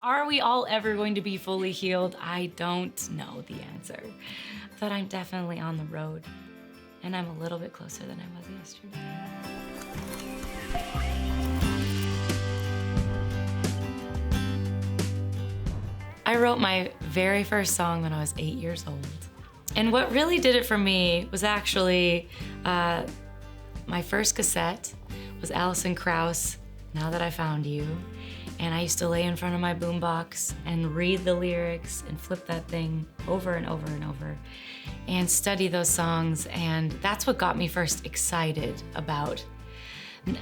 Are we all ever going to be fully healed? I don't know the answer, but I'm definitely on the road, and I'm a little bit closer than I was yesterday. I wrote my very first song when I was 8 years old. And what really did it for me was actually my first cassette was Alison Krauss, Now That I Found You. And I used to lay in front of my boombox and read the lyrics and flip that thing over and over and over and study those songs. And that's what got me first excited about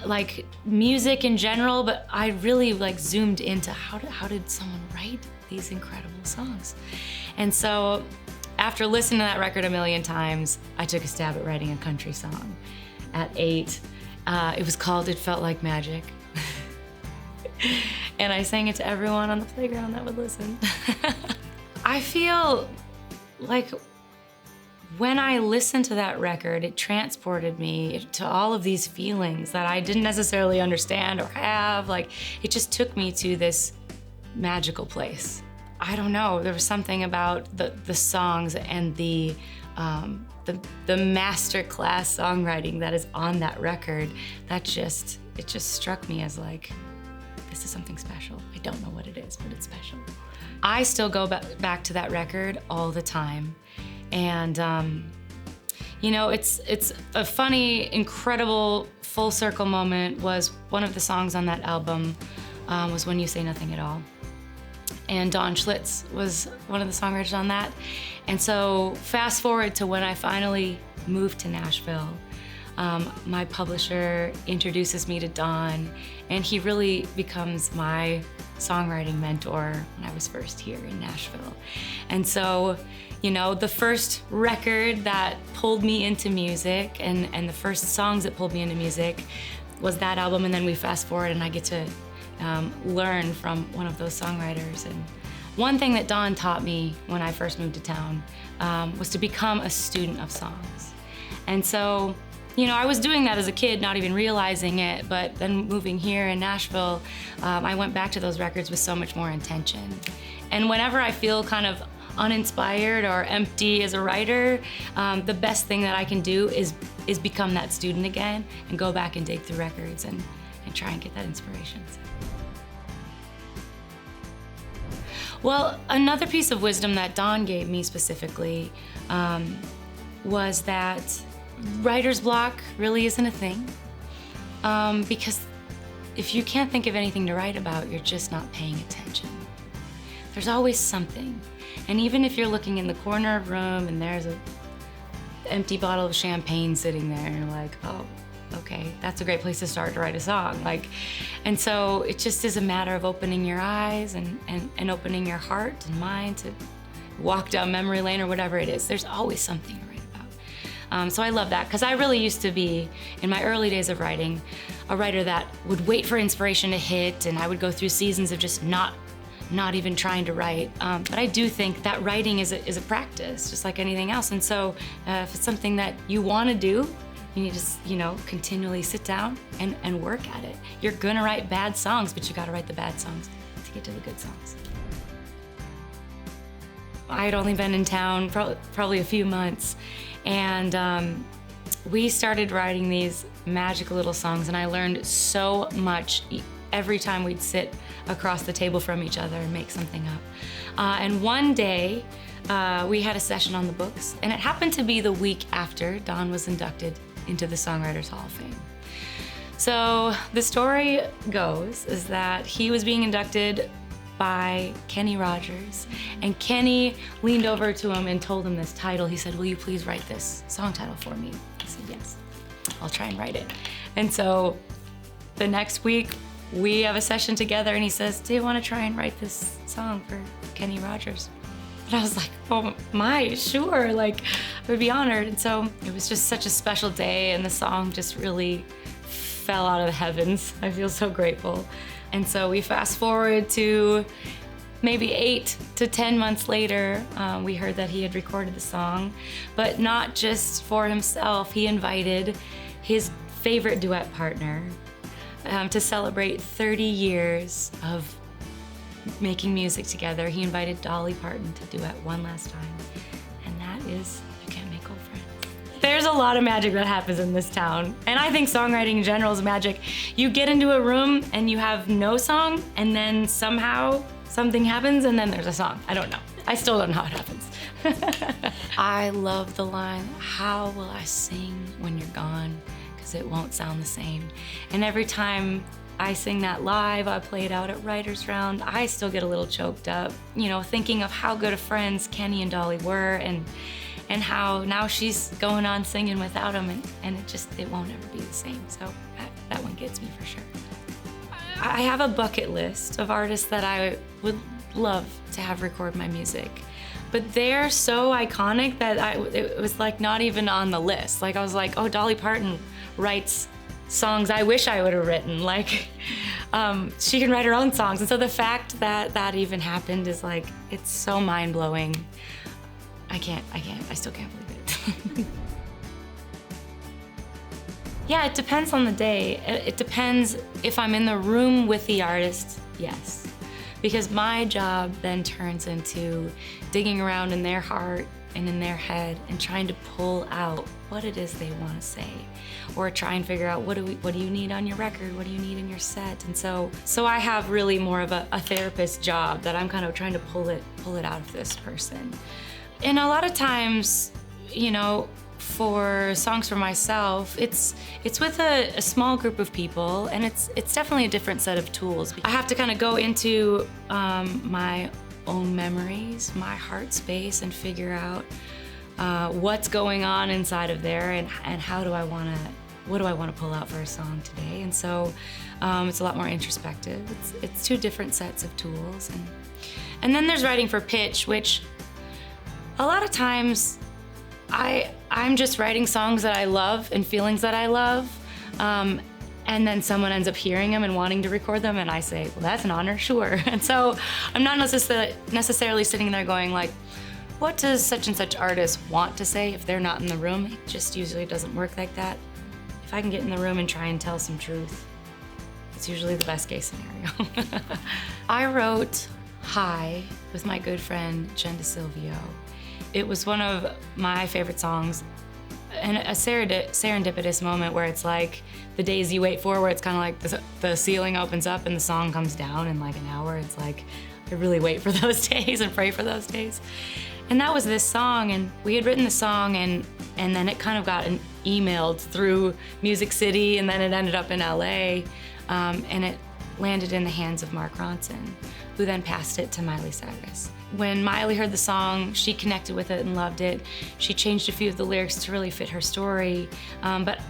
like music in general, but I really like zoomed into how did someone write these incredible songs? And so after listening to that record a million times, I took a stab at writing a country song at 8. It was called It Felt Like Magic. And I sang it to everyone on the playground that would listen. I feel like when I listened to that record, it transported me to all of these feelings that I didn't necessarily understand or have. Like, it just took me to this magical place. I don't know, there was something about the songs and the masterclass songwriting that is on that record that it just struck me as like, this is something special. I don't know what it is, but it's special. I still go back to that record all the time. And you know, it's a funny, incredible full circle moment was one of the songs on that album was When You Say Nothing at All. And Don Schlitz was one of the songwriters on that. And so fast forward to when I finally moved to Nashville, my publisher introduces me to Don, and he really becomes my songwriting mentor when I was first here in Nashville. And so, you know, the first record that pulled me into music and the first songs that pulled me into music was that album, and then we fast forward and I get to learn from one of those songwriters. And one thing that Don taught me when I first moved to town was to become a student of songs. And so, you know, I was doing that as a kid, not even realizing it, but then moving here in Nashville, I went back to those records with so much more intention. And whenever I feel kind of uninspired or empty as a writer, the best thing that I can do is become that student again and go back and dig through records and try and get that inspiration. Well, another piece of wisdom that Don gave me specifically was that writer's block really isn't a thing, because if you can't think of anything to write about, you're just not paying attention. There's always something. And even if you're looking in the corner of a room and there's an empty bottle of champagne sitting there, and you're like, oh, okay, that's a great place to start to write a song. And so it just is a matter of opening your eyes and opening your heart and mind to walk down memory lane or whatever it is. There's always something to write about. So I love that, because I really used to be, in my early days of writing, a writer that would wait for inspiration to hit, and I would go through seasons of just not even trying to write. But I do think that writing is a practice, just like anything else. And so if it's something that you want to do, you need to, you know, continually sit down and work at it. You're gonna write bad songs, but you gotta write the bad songs to get to the good songs. I had only been in town probably a few months, and we started writing these magical little songs, and I learned so much every time we'd sit across the table from each other and make something up. And one day, we had a session on the books, and it happened to be the week after Don was inducted into the Songwriters Hall of Fame. So the story goes is that he was being inducted by Kenny Rogers, and Kenny leaned over to him and told him this title. He said, "Will you please write this song title for me?" I said, "Yes, I'll try and write it." And so the next week, we have a session together, and he says, "Do you want to try and write this song for Kenny Rogers?" And I was like, "Oh my, sure, like, I would be honored." And so it was just such a special day, and the song just really fell out of the heavens. I feel so grateful. And so we fast forward to maybe 8 to 10 months later, we heard that he had recorded the song, but not just for himself. He invited his favorite duet partner to celebrate 30 years of making music together. He invited Dolly Parton to duet one last time, and that is You Can't Make Old Friends. There's a lot of magic that happens in this town, and I think songwriting in general is magic. You get into a room and you have no song, and then somehow something happens and then there's a song. I don't know. I still don't know how it happens. I love the line, "How will I sing when you're gone? 'Cause it won't sound the same." And every time I sing that live, I play it out at Writer's Round, I still get a little choked up, you know, thinking of how good of friends Kenny and Dolly were, and how now she's going on singing without him, and it won't ever be the same. So that one gets me for sure. I have a bucket list of artists that I would love to have record my music, but they're so iconic that it was like not even on the list. Like I was like, oh, Dolly Parton writes songs I wish I would have written. Like she can write her own songs. And so the fact that that even happened is like, it's so mind blowing. I still can't believe it. Yeah, it depends on the day. It depends if I'm in the room with the artist, yes. Because my job then turns into digging around in their heart and in their head and trying to pull out what it is they want to say, or try and figure out what do you need on your record, what do you need in your set. And so I have really more of a therapist job that I'm kind of trying to pull it out of this person. And a lot of times, you know, for songs for myself, it's with a small group of people, and it's definitely a different set of tools. I have to kind of go into my own memories, my heart space, and figure out what's going on inside of there, and what do I want to pull out for a song today. And so it's a lot more introspective. It's two different sets of tools, and then there's writing for pitch, which a lot of times I'm just writing songs that I love and feelings that I love, and then someone ends up hearing them and wanting to record them, and I say, well, that's an honor, sure. And so I'm not necessarily sitting there going like, what does such and such artist want to say if they're not in the room? It just usually doesn't work like that. If I can get in the room and try and tell some truth, it's usually the best case scenario. I wrote High with my good friend Jen DeSilvio. It was one of my favorite songs, and a serendipitous moment where it's like the days you wait for, where it's kind of like the ceiling opens up and the song comes down in like an hour. It's like, I really wait for those days and pray for those days. And that was this song, and we had written the song, and then it kind of got emailed through Music City, and then it ended up in LA, and it landed in the hands of Mark Ronson, who then passed it to Miley Cyrus. When Miley heard the song, she connected with it and loved it. She changed a few of the lyrics to really fit her story. But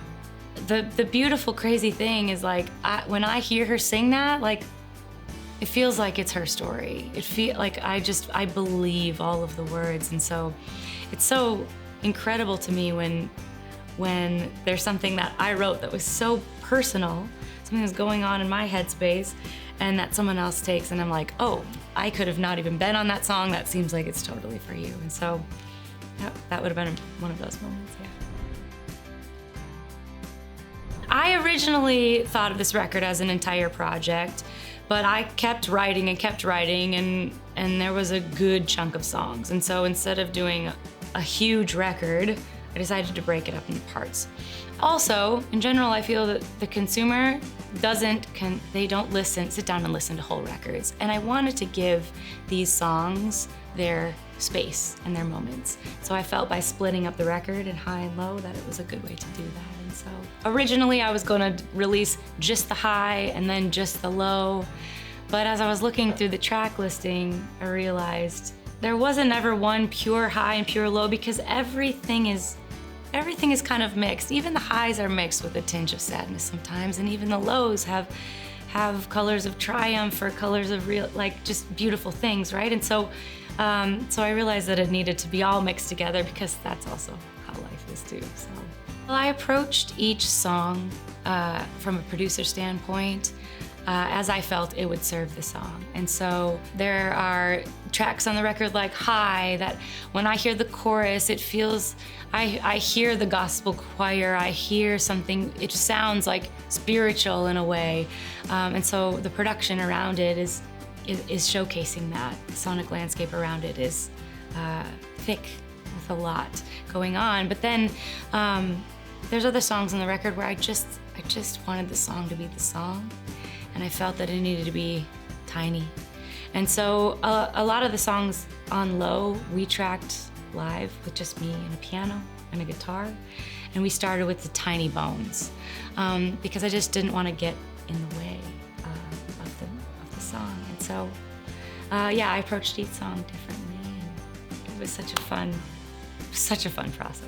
the beautiful, crazy thing is like, when I hear her sing that, like, it feels like it's her story. It feels like I believe all of the words. And so it's so incredible to me when there's something that I wrote that was so personal, something that's going on in my headspace, and that someone else takes, and I'm like, oh, I could have not even been on that song. That seems like it's totally for you. And so that would have been one of those moments, yeah. I originally thought of this record as an entire project, but I kept writing and there was a good chunk of songs. And so instead of doing a huge record, I decided to break it up into parts. Also, in general, I feel that the consumer they don't sit down and listen to whole records. And I wanted to give these songs their space and their moments. So I felt by splitting up the record in high and low that it was a good way to do that. And so originally I was gonna release just the high and then just the low. But as I was looking through the track listing, I realized there wasn't ever one pure high and pure low, because everything is kind of mixed. Even the highs are mixed with a tinge of sadness sometimes, and even the lows have colors of triumph or colors of real, like, just beautiful things, right? And so I realized that it needed to be all mixed together, because that's also how life is too. So, well, I approached each song from a producer standpoint as I felt it would serve the song. And so there are tracks on the record like High that when I hear the chorus, it feels, I hear the gospel choir, I hear something, it sounds like spiritual in a way. And so the production around it is, is showcasing that. The sonic landscape around it is thick with a lot going on. But then there's other songs on the record where I just wanted the song to be the song, and I felt that it needed to be tiny. And so a lot of the songs on Low, we tracked live with just me and a piano and a guitar, and we started with the tiny bones because I just didn't want to get in the way of the song. And so, yeah, I approached each song differently, and it was such a fun process.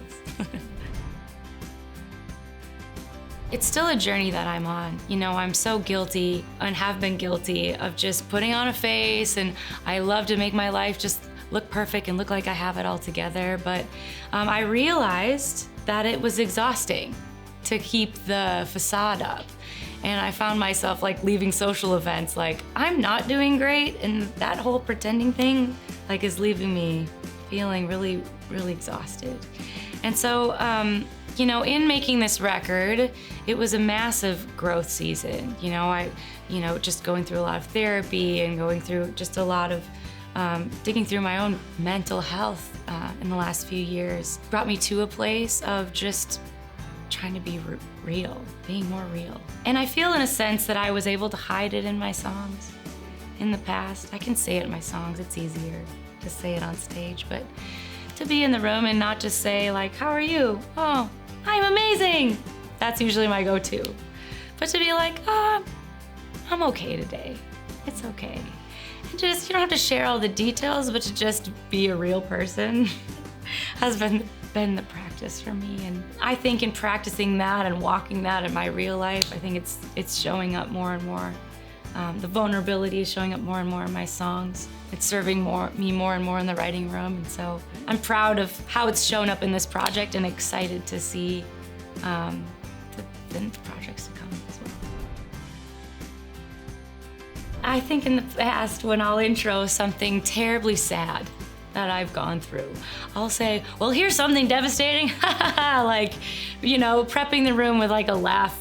It's still a journey that I'm on. You know, I'm so guilty and have been guilty of just putting on a face, and I love to make my life just look perfect and look like I have it all together. But I realized that it was exhausting to keep the facade up. And I found myself like leaving social events like, I'm not doing great, and that whole pretending thing like is leaving me feeling really, really exhausted. And so, you know, in making this record, it was a massive growth season. You know, just going through a lot of therapy and going through just a lot of digging through my own mental health in the last few years brought me to a place of just trying to be real, being more real. And I feel in a sense that I was able to hide it in my songs in the past. I can say it in my songs, it's easier to say it on stage, but to be in the room and not just say like, how are you? Oh, I'm amazing. That's usually my go-to. But to be like, oh, I'm okay today. It's okay. And just, you don't have to share all the details, but to just be a real person has been the practice for me. And I think in practicing that and walking that in my real life, I think it's showing up more and more. The vulnerability is showing up more and more in my songs. It's serving me more and more in the writing room. And so I'm proud of how it's shown up in this project and excited to see the projects to come as well. I think in the past, when I'll intro something terribly sad that I've gone through, I'll say, well, here's something devastating. Like, you know, prepping the room with like a laugh.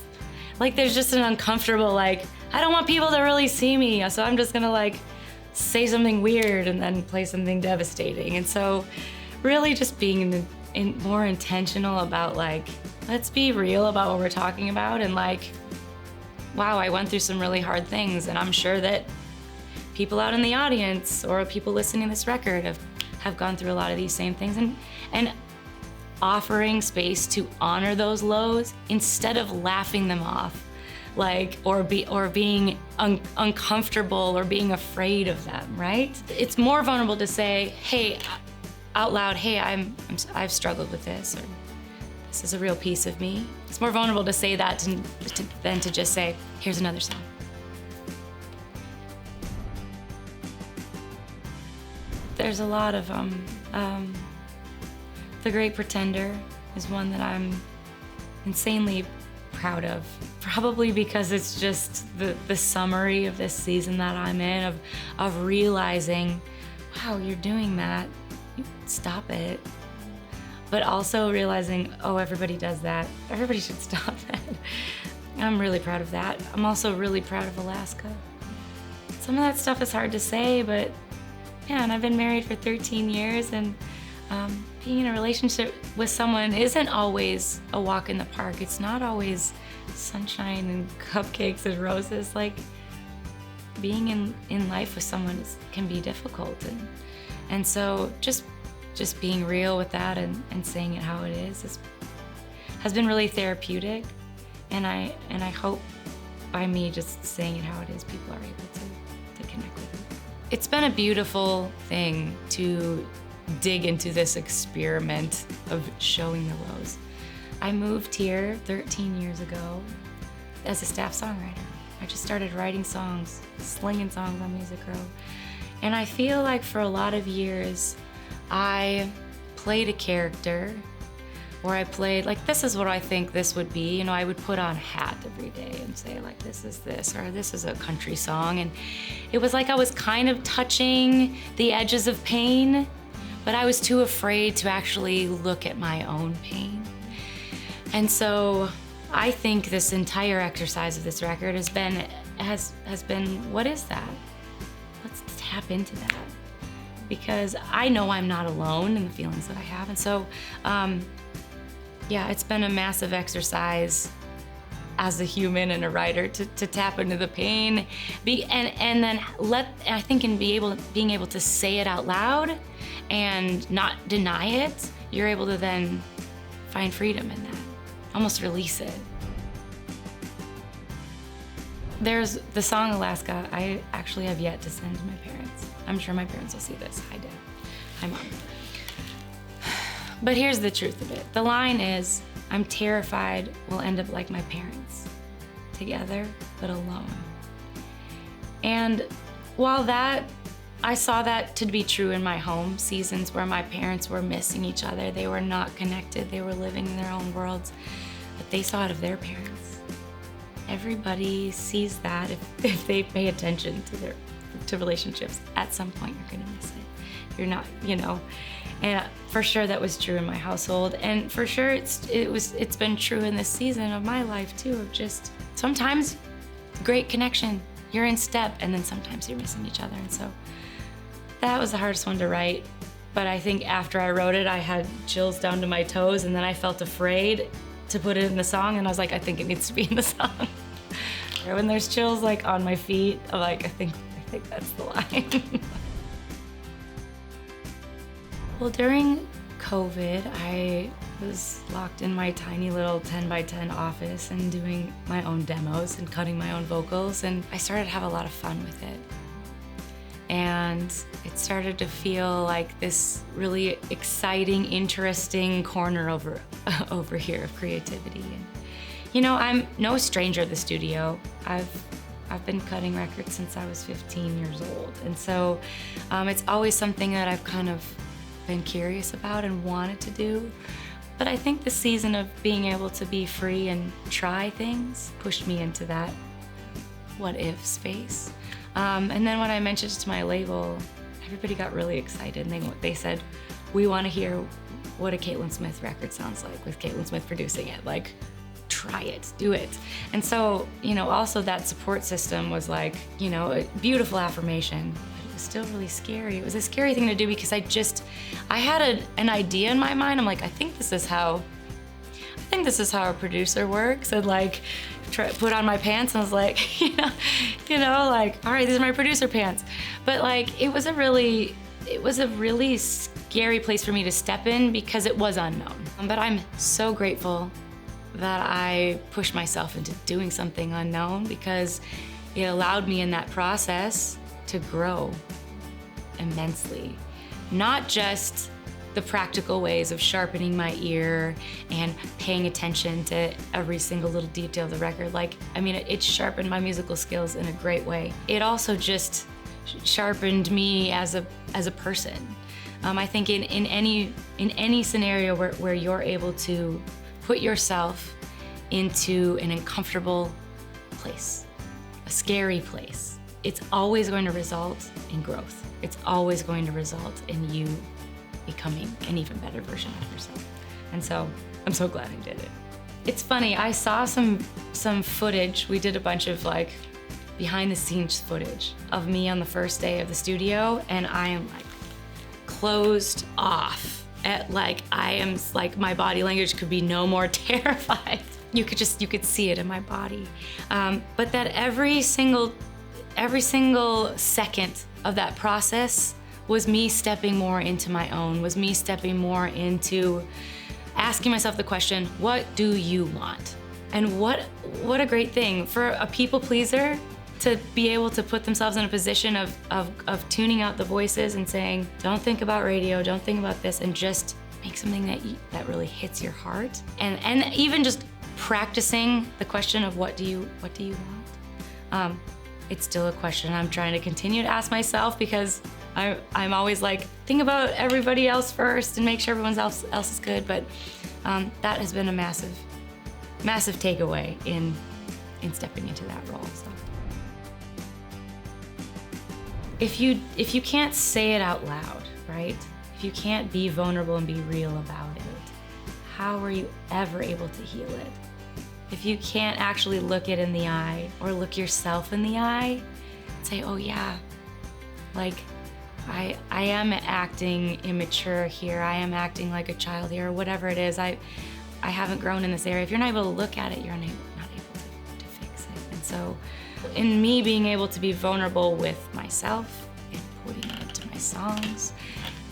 Like there's just an uncomfortable, like, I don't want people to really see me, so I'm just gonna like say something weird and then play something devastating. And so really just being more intentional about like, let's be real about what we're talking about, and like, wow, I went through some really hard things, and I'm sure that people out in the audience or people listening to this record have gone through a lot of these same things, and offering space to honor those lows instead of laughing them off, like, or being uncomfortable or being afraid of them, right? It's more vulnerable to say, hey, out loud, hey, I've struggled with this, or this is a real piece of me. It's more vulnerable to say that than to just say, here's another song. There's a lot of The Great Pretender is one that I'm insanely proud of, probably because it's just the summary of this season that I'm in, of realizing, wow, you're doing that, stop it. But also realizing, oh, everybody does that, everybody should stop that. I'm really proud of that. I'm also really proud of Alaska. Some of that stuff is hard to say, but yeah, and I've been married for 13 years, and being in a relationship with someone isn't always a walk in the park. It's not always sunshine and cupcakes and roses. Like, being in life with someone can be difficult. And so just being real with that and saying it how it is has been really therapeutic. And I hope by me just saying it how it is, people are able to connect with it. It's been a beautiful thing to dig into this experiment of showing the lows. I moved here 13 years ago as a staff songwriter. I just started writing songs, slinging songs on Music Row. And I feel like for a lot of years, I played a character, or I played, like, this is what I think this would be. You know, I would put on a hat every day and say, like, this is this, or this is a country song. And it was like I was kind of touching the edges of pain, but I was too afraid to actually look at my own pain. And so I think this entire exercise of this record has been, what is that? tap into that, because I know I'm not alone in the feelings that I have. And so, yeah, it's been a massive exercise as a human and a writer to tap into the pain, and then I think in being able to say it out loud and not deny it, you're able to then find freedom in that, almost release it. There's the song Alaska, I actually have yet to send to my parents. I'm sure my parents will see this. Hi, Dad. Hi, Mom. But here's the truth of it. The line is, I'm terrified we'll end up like my parents, together but alone. And while I saw that to be true in my home, seasons where my parents were missing each other, they were not connected, they were living in their own worlds, but they saw it of their parents. Everybody sees that if they pay attention to relationships. At some point, you're gonna miss it. You're not, And for sure that was true in my household, and for sure it's been true in this season of my life too, of just sometimes great connection, you're in step, and then sometimes you're missing each other. And so that was the hardest one to write. But I think after I wrote it, I had chills down to my toes, and then I felt afraid to put it in the song, and I was like, I think it needs to be in the song. When there's chills like on my feet, I'm like, I think that's the line. Well, during COVID, I was locked in my tiny little 10 by 10 office and doing my own demos and cutting my own vocals, and I started to have a lot of fun with it. And it started to feel like this really exciting, interesting corner over here of creativity. And, I'm no stranger to the studio. I've been cutting records since I was 15 years old. And so it's always something that I've kind of been curious about and wanted to do. But I think the season of being able to be free and try things pushed me into that what if space. And then when I mentioned it to my label, everybody got really excited, and they said, we want to hear what a Caitlyn Smith record sounds like with Caitlyn Smith producing it. Like, try it, do it. And so, also that support system was like, a beautiful affirmation, but it was still really scary. It was a scary thing to do because I had an idea in my mind. I'm like, I think this is how a producer works. And like, put on my pants and was like, like, all right, these are my producer pants. But like, it was a really scary place for me to step in because it was unknown. But I'm so grateful that I pushed myself into doing something unknown, because it allowed me in that process to grow immensely. Not just the practical ways of sharpening my ear and paying attention to every single little detail of the record. It sharpened my musical skills in a great way. It also just sharpened me as a person. I think in any scenario where you're able to put yourself into an uncomfortable place, a scary place, it's always going to result in growth. It's always going to result in you becoming an even better version of yourself. And so I'm so glad I did it. It's funny, I saw some footage. We did a bunch of like behind the scenes footage of me on the first day of the studio, and I am like closed off. My body language could be no more terrified. You could see it in my body. But that every single second of that process was me stepping more into my own, was me stepping more into asking myself the question, what do you want? And what a great thing for a people pleaser to be able to put themselves in a position of tuning out the voices and saying, don't think about radio, don't think about this, and just make something that really hits your heart. And even just practicing the question of what do you want? It's still a question I'm trying to continue to ask myself, because I'm always like, think about everybody else first and make sure everyone else is good. But that has been a massive takeaway in stepping into that role. So. If you can't say it out loud, right? If you can't be vulnerable and be real about it, how are you ever able to heal it? If you can't actually look it in the eye or look yourself in the eye and say, oh yeah, like, I am acting immature here. I am acting like a child here, or whatever it is. I haven't grown in this area. If you're not able to look at it, you're not able to fix it. And so, in me being able to be vulnerable with myself and putting it into my songs,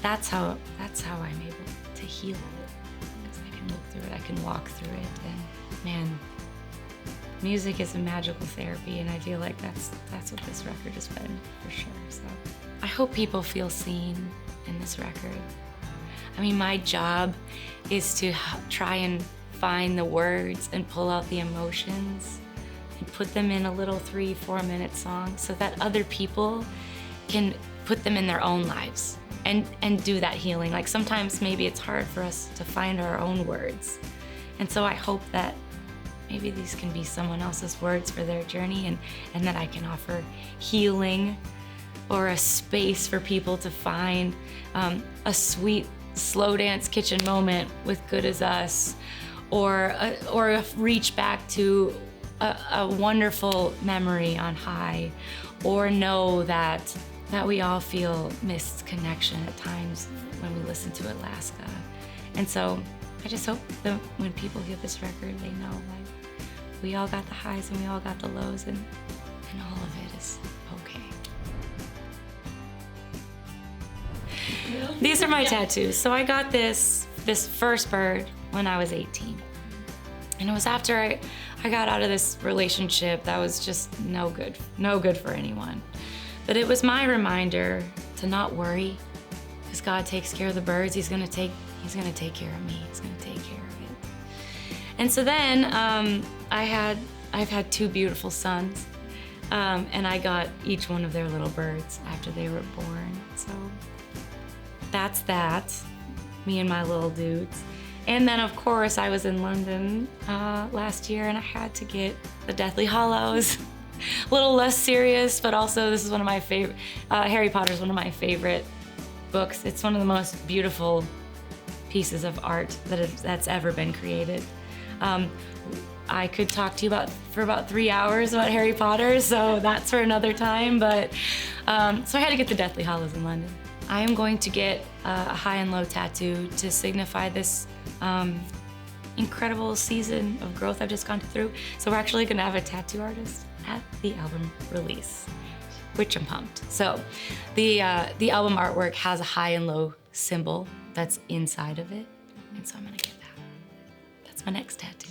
that's how I'm able to heal it. Because I can look through it, I can walk through it, and man, music is a magical therapy, and I feel like that's what this record has been, for sure. So I hope people feel seen in this record. I mean, my job is to try and find the words and pull out the emotions and put them in a little 3-4 minute song so that other people can put them in their own lives and do that healing. Like, sometimes maybe it's hard for us to find our own words. And so I hope that maybe these can be someone else's words for their journey, and that I can offer healing or a space for people to find a sweet slow dance kitchen moment with Good As Us, or reach back to a wonderful memory on High, or know that we all feel missed connection at times when we listen to Alaska. And so I just hope that when people hear this record, they know, like, we all got the highs and we all got the lows, and all of it is okay. These are my tattoos. So I got this first bird when I was 18. And it was after I got out of this relationship that was just no good for anyone. But it was my reminder to not worry, because God takes care of the birds. He's gonna take care of me. He's gonna take care of it. And so then I've had 2 beautiful sons, and I got each one of their little birds after they were born. So that's that, me and my little dudes. And then, of course, I was in London last year, and I had to get the Deathly Hallows. A little less serious, but also this is one of my favorite, Harry Potter's one of my favorite books. It's one of the most beautiful pieces of art that's ever been created. I could talk to you for about 3 hours about Harry Potter, so that's for another time, but so I had to get the Deathly Hallows in London. I am going to get a high and low tattoo to signify this incredible season of growth I've just gone through. So we're actually gonna have a tattoo artist at the album release, which I'm pumped. So the album artwork has a high and low symbol that's inside of it, and so I'm gonna get that. That's my next tattoo.